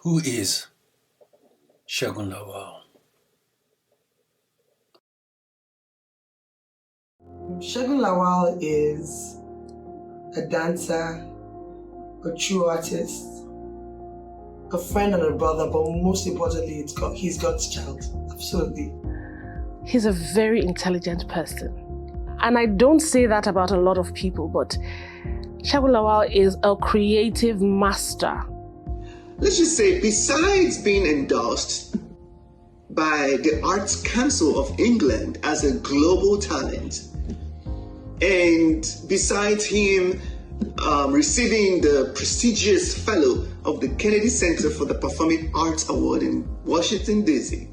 Who is Segun Lawal? Segun Lawal is a dancer, a true artist, a friend and a brother, but most importantly, he's God's child. Absolutely. He's a very intelligent person. And I don't say that about a lot of people, but Segun Lawal is a creative master. Let's just say, besides being endorsed by the Arts Council of England as a global talent, and besides him receiving the prestigious fellow of the Kennedy Center for the Performing Arts Award in Washington, D.C.,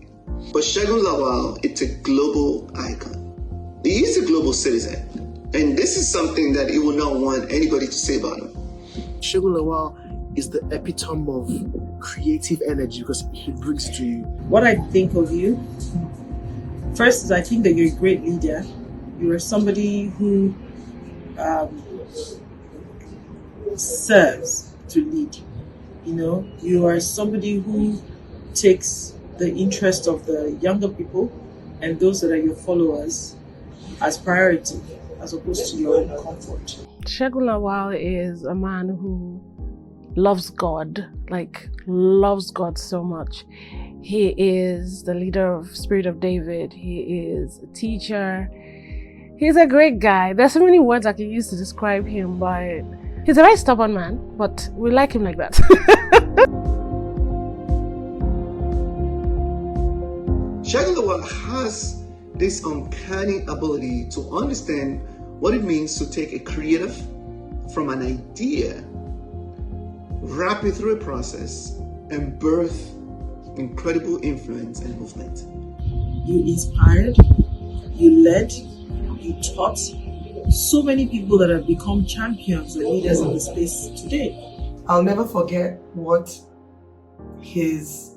but Segun Lawal, it's a global icon. He is a global citizen, and this is something that he will not want anybody to say about him. Segun Lawal is the epitome of creative energy because he brings to you. What I think of you, first is I think that you're a great leader. You are somebody who serves to lead. You know, you are somebody who takes the interest of the younger people and those that are your followers as priority, as opposed to your own comfort. Segun Lawal is a man who loves God, loves God so much. He is the leader of Spirit of David. He is a teacher. He's a great guy. There's so many words I can use to describe him, but he's a very stubborn man, but we like him like that. Segun Lawal has this uncanny ability to understand what it means to take a creative from an idea, wrap it through a process, and birth incredible influence and movement. You inspired, you led, you taught so many people that have become champions and leaders in the space today. I'll never forget what his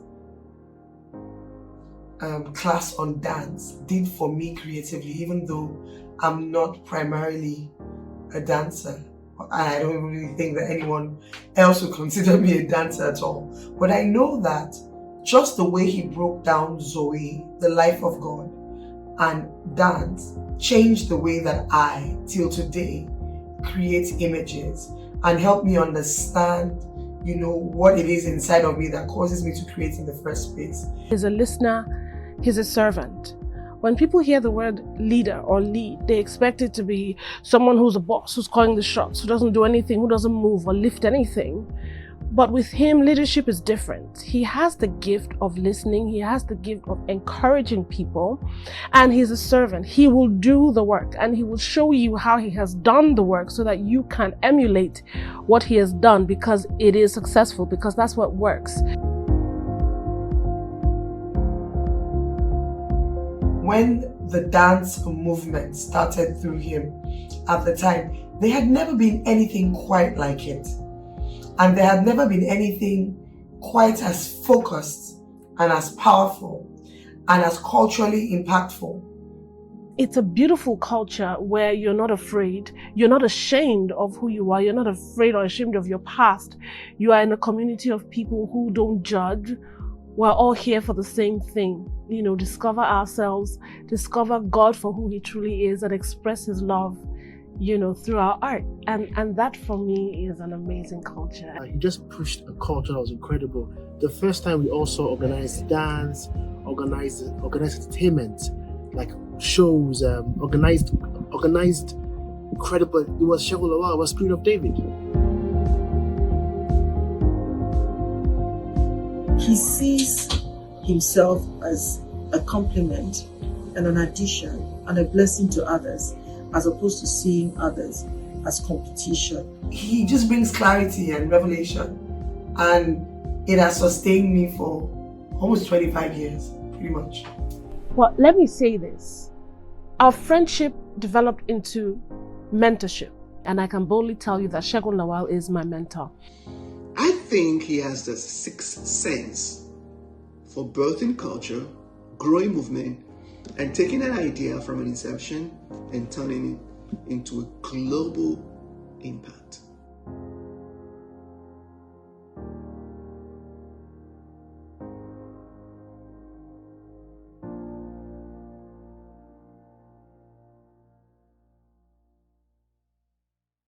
class on dance did for me creatively, even though I'm not primarily a dancer. I don't really think that anyone else would consider me a dancer at all. But I know that just the way he broke down Zoe, the life of God, and dance changed the way that I, till today, create images and help me understand, what it is inside of me that causes me to create in the first place. He's a listener, he's a servant. When people hear the word leader or lead, they expect it to be someone who's a boss, who's calling the shots, who doesn't do anything, who doesn't move or lift anything. But with him, leadership is different. He has the gift of listening. He has the gift of encouraging people. And he's a servant. He will do the work and he will show you how he has done the work so that you can emulate what he has done because it is successful, because that's what works. When the dance movement started through him at the time, there had never been anything quite like it. And there had never been anything quite as focused and as powerful and as culturally impactful. It's a beautiful culture where you're not afraid, you're not ashamed of who you are, you're not afraid or ashamed of your past. You are in a community of people who don't judge. We're all here for the same thing, discover ourselves, discover God for who he truly is, and express his love, through our art. And that for me is an amazing culture. He just pushed a culture that was incredible. The first time we also organized dance, organized entertainment, like shows, organized incredible. It was Segun Lawal, it was Spirit of David. He sees himself as a complement and an addition and a blessing to others, as opposed to seeing others as competition. He just brings clarity and revelation, and it has sustained me for almost 25 years, pretty much. Well, let me say this. Our friendship developed into mentorship, and I can boldly tell you that Segun Lawal is my mentor. I think he has the sixth sense for birthing culture, growing movement, and taking an idea from an inception and turning it into a global impact.